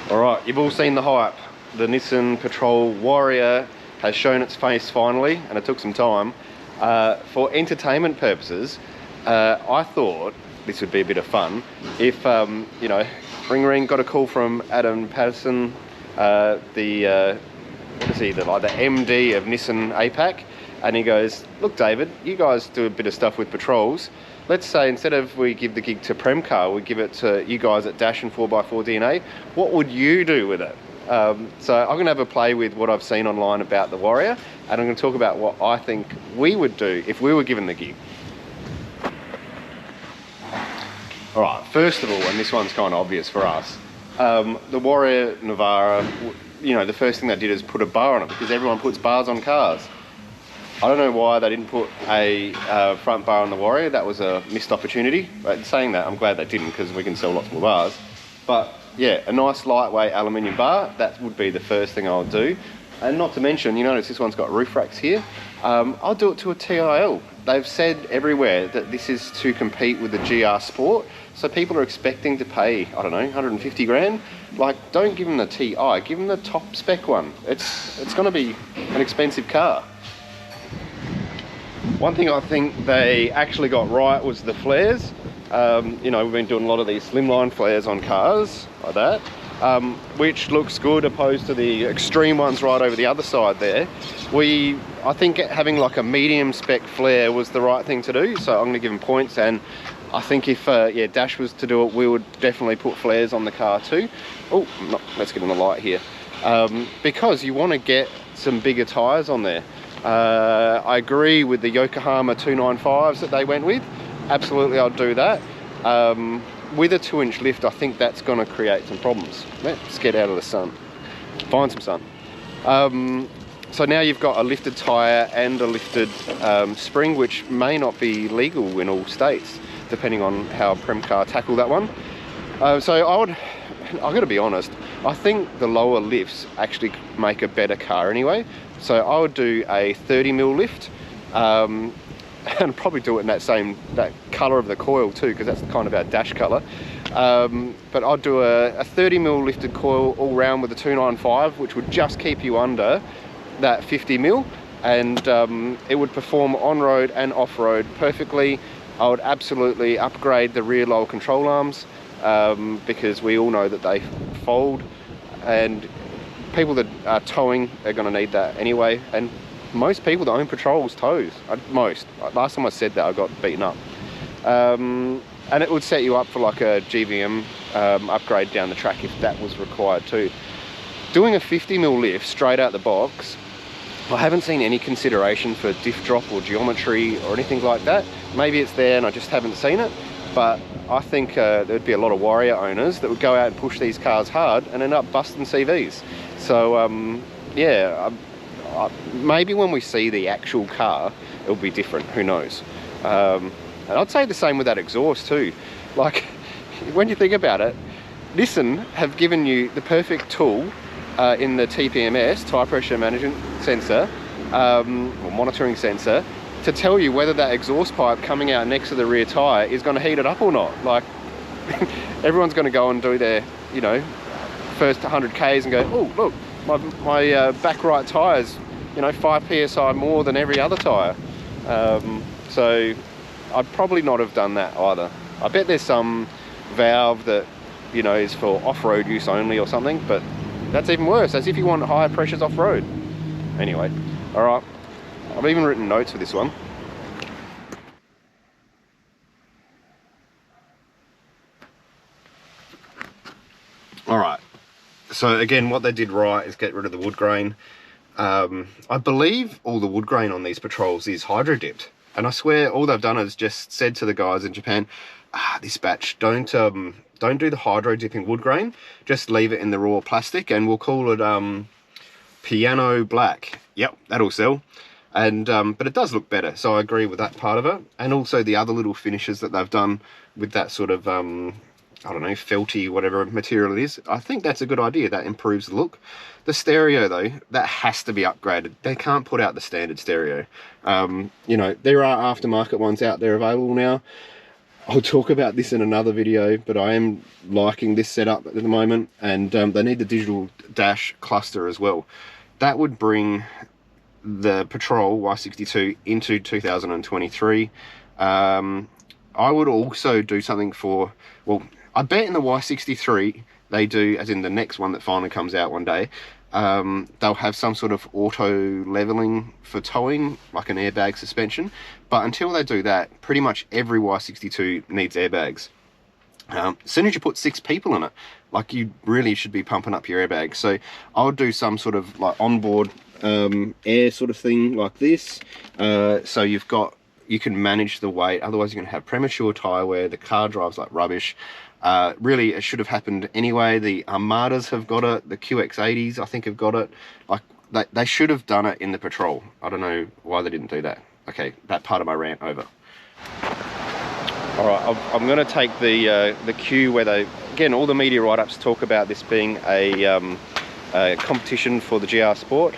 Alright, you've all seen the hype. The Nissan Patrol Warrior has shown its face finally, and it took some time. For entertainment purposes, I thought this would be a bit of fun if, you know, ring got a call from Adam Patterson, what is he, the MD of Nissan APAC, and he goes, look David, you guys do a bit of stuff with patrols. Let's say instead of we give the gig to Premcar, we give it to you guys at Dash and 4x4 DNA. What would you do with it? So I'm going to have a play with what I've seen online about the Warrior, and I'm going to talk about what I think we would do if we were given the gig. Alright, first of all, and this one's kind of obvious for us, the Warrior Navara, you know, the first thing they did is put a bar on it, because everyone puts bars on cars. I don't know why they didn't put a front bar on the Warrior. That was a missed opportunity. But saying that, I'm glad they didn't, because we can sell lots more bars. But yeah, a nice lightweight aluminium bar, that would be the first thing I would do. And not to mention, you notice this one's got roof racks here. I'll do it to a TIL. They've said everywhere that this is to compete with the GR Sport. So people are expecting to pay, I don't know, 150 grand. Like, don't give them the TI, give them the top spec one. It's going to be an expensive car. One thing I think they actually got right was the flares. You know, we've been doing a lot of these slimline flares on cars like that, which looks good opposed to the extreme ones right over the other side there. I think having like a medium spec flare was the right thing to do, so I'm going to give them points. And I think if yeah, Dash was to do it, we would definitely put flares on the car too. Oh, let's get on the light here, because you want to get some bigger tyres on there. I agree with the Yokohama 295s that they went with. Absolutely, I'd do that. With a 2-inch lift, I think that's going to create some problems. Let's get out of the sun. Find some sun. So now you've got a lifted tyre and a lifted spring, which may not be legal in all states, depending on how Premcar tackle that one. So I've got to be honest, I think the lower lifts actually make a better car anyway. So I would do a 30mm lift, and probably do it in that colour of the coil too, because that's kind of our Dash colour. But I'd do a 30mm lifted coil all round with a 295, which would just keep you under that 50mm, and it would perform on-road and off-road perfectly. I would absolutely upgrade the rear lower control arms, because we all know that they fold, and people that are towing are going to need that anyway, and most people that own patrols tows. Most. Last time I said that, I got beaten up. And it would set you up for like a GVM upgrade down the track if that was required too. Doing a 50mm lift straight out the box, I haven't seen any consideration for diff drop or geometry or anything like that. Maybe it's there and I just haven't seen it, but I think there'd be a lot of Warrior owners that would go out and push these cars hard and end up busting CVs. So yeah, maybe when we see the actual car, it'll be different, who knows. And I'd say the same with that exhaust too. Like, when you think about it, Nissan have given you the perfect tool in the TPMS, tyre pressure management sensor, or monitoring sensor, to tell you whether that exhaust pipe coming out next to the rear tyre is going to heat it up or not. Like, everyone's going to go and do their, you know, first 100 Ks and go, oh look, my back right tyre's, you know, 5 psi more than every other tyre. So I'd probably not have done that either. I bet there's some valve that, you know, is for off-road use only or something, but that's even worse, as if you want higher pressures off-road. Anyway, all right, I've even written notes for this one. All right, so again, what they did right is get rid of the wood grain. I believe all the wood grain on these patrols is hydro dipped, and I swear all they've done is just said to the guys in Japan, this batch, don't do the hydro dipping wood grain, just leave it in the raw plastic, and we'll call it piano black. Yep, that'll sell. And but it does look better, so I agree with that part of it, and also the other little finishes that they've done with that sort of I don't know, felty, whatever material it is. I think that's a good idea. That improves the look. The stereo though, that has to be upgraded. They can't put out the standard stereo. You know, there are aftermarket ones out there available now. I'll talk about this in another video, but I am liking this setup at the moment, and they need the digital dash cluster as well. That would bring the Patrol Y62 into 2023. I would also do something for, well, I bet in the Y63 they do, as in the next one that finally comes out one day, they'll have some sort of auto leveling for towing, like an airbag suspension. But until they do that, pretty much every Y62 needs airbags. As soon as you put 6 people in it, like, you really should be pumping up your airbags. So I would do some sort of like onboard air sort of thing like this. So you can manage the weight, otherwise you're going to have premature tyre wear, the car drives like rubbish. Really, it should have happened anyway. The Armadas have got it, the QX80s I think have got it. Like, they should have done it in the Patrol. I don't know why they didn't do that. Okay, that part of my rant over. All right, I'm going to take the Q where they, again, all the media write-ups talk about this being a competition for the GR Sport.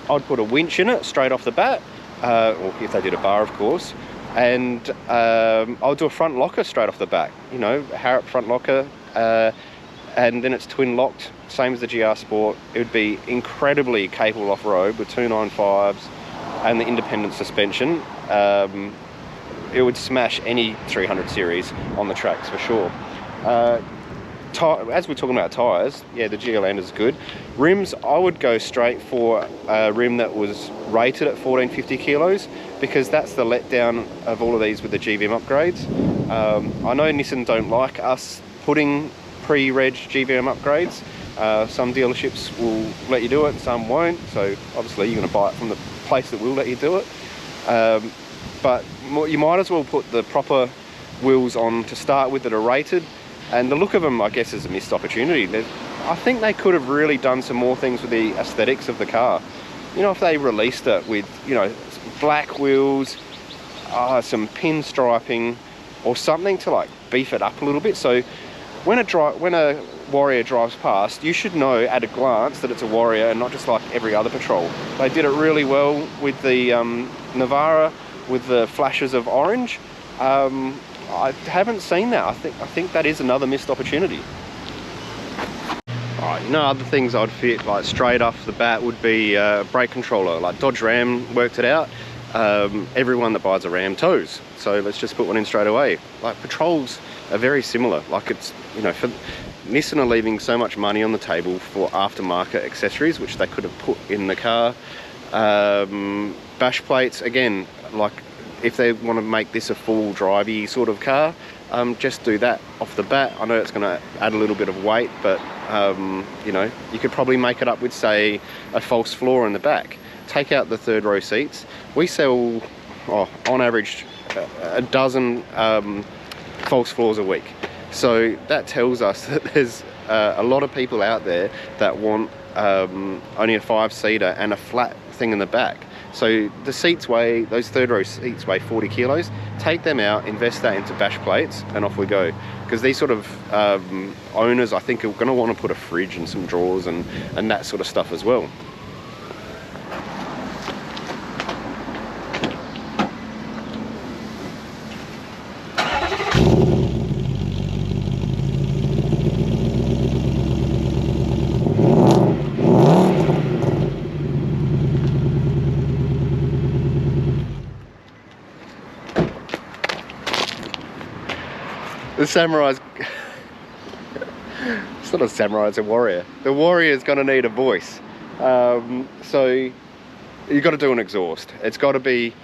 I'd put a winch in it straight off the bat, or if they did a bar, of course, and I'll do a front locker straight off the back, you know, Harrop front locker, and then it's twin locked, same as the GR Sport. It would be incredibly capable off-road with 295s and the independent suspension. It would smash any 300 series on the tracks for sure. As we're talking about tyres, yeah, the GLN is good. Rims, I would go straight for a rim that was rated at 1450 kilos, because that's the letdown of all of these with the GVM upgrades. I know Nissan don't like us putting pre-reg GVM upgrades. Some dealerships will let you do it, some won't, so obviously you're going to buy it from the place that will let you do it. But you might as well put the proper wheels on to start with that are rated. And the look of them, I guess, is a missed opportunity. I think they could have really done some more things with the aesthetics of the car. You know, if they released it with, you know, black wheels, some pinstriping, or something to like beef it up a little bit. So when a Warrior drives past, you should know at a glance that it's a Warrior and not just like every other Patrol. They did it really well with the Navara, with the flashes of orange. I haven't seen that. I think that is another missed opportunity. Alright, you know, other things I'd fit like straight off the bat would be brake controller. Like Dodge Ram worked it out. Everyone that buys a Ram tows, so let's just put one in straight away. Like, Patrols are very similar. Like, it's, you know, for Nissan are leaving so much money on the table for aftermarket accessories, which they could have put in the car. Bash plates, again, like, if they want to make this a full drivey sort of car, just do that off the bat. I know it's going to add a little bit of weight, but you know, you could probably make it up with, say, a false floor in the back. Take out the third row seats. We sell, on average, a dozen false floors a week. So that tells us that there's a lot of people out there that want only a 5-seater and a flat thing in the back. So the seats weigh, those third row seats weigh 40 kilos. Take them out, invest that into bash plates, and off we go. Because these sort of owners, I think, are going to want to put a fridge and some drawers and that sort of stuff as well. The Samurai's... It's not a Samurai, it's a Warrior. The Warrior's going to need a voice. So you've got to do an exhaust. It's got to be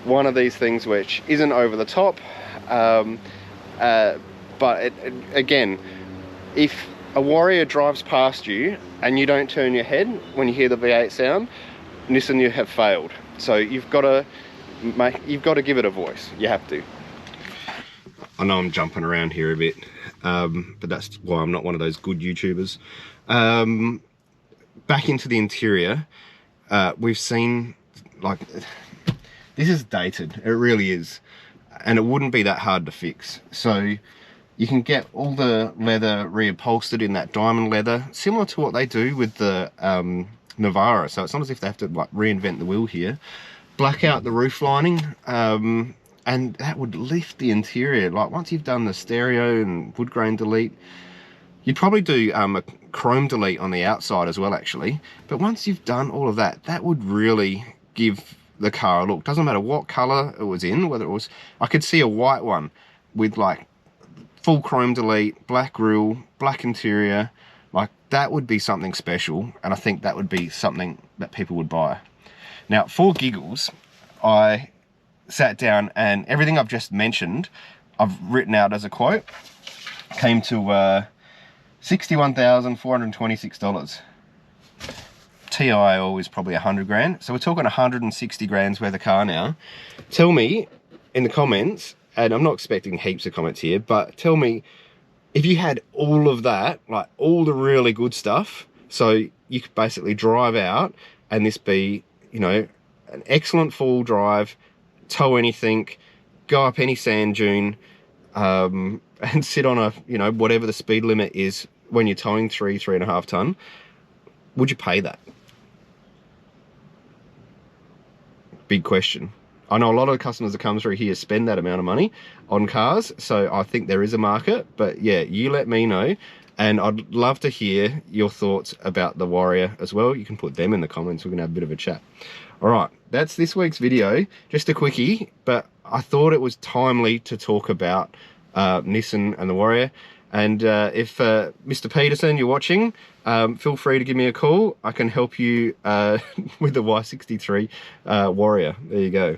one of these things which isn't over the top. But again, if a Warrior drives past you and you don't turn your head when you hear the V8 sound, Nissan, you have failed. So you've got to give it a voice. You have to. I know I'm jumping around here a bit, but that's why I'm not one of those good YouTubers. Back into the interior, we've seen, like, this is dated, it really is, and it wouldn't be that hard to fix. So you can get all the leather reupholstered in that diamond leather, similar to what they do with the Navara. So it's not as if they have to like reinvent the wheel here. Black out the roof lining, and that would lift the interior. Like once you've done the stereo and wood grain delete, you'd probably do a chrome delete on the outside as well, actually. But once you've done all of that, that would really give the car a look. Doesn't matter what color it was in, whether it was, I could see a white one with like full chrome delete, black grille, black interior. Like that would be something special, and I think that would be something that people would buy. Now, for giggles, I sat down and everything I've just mentioned, I've written out as a quote. Came to $61,426. TI is probably 100 grand. So we're talking 160 grand's worth of car now. Tell me in the comments, and I'm not expecting heaps of comments here, but tell me if you had all of that, like all the really good stuff, so you could basically drive out and this be, you know, an excellent four-wheel drive, tow anything, go up any sand dune, and sit on a, you know, whatever the speed limit is when you're towing 3.5 ton, would you pay that? Big question. I know a lot of the customers that come through here spend that amount of money on cars, so I think there is a market, but yeah, you let me know, and I'd love to hear your thoughts about the Warrior as well. You can put them in the comments, we're gonna have a bit of a chat. All right, that's this week's video, just a quickie, but I thought it was timely to talk about Nissan and the Warrior. And if Mr. Peterson, you're watching, feel free to give me a call. I can help you with the Y63 Warrior. There you go.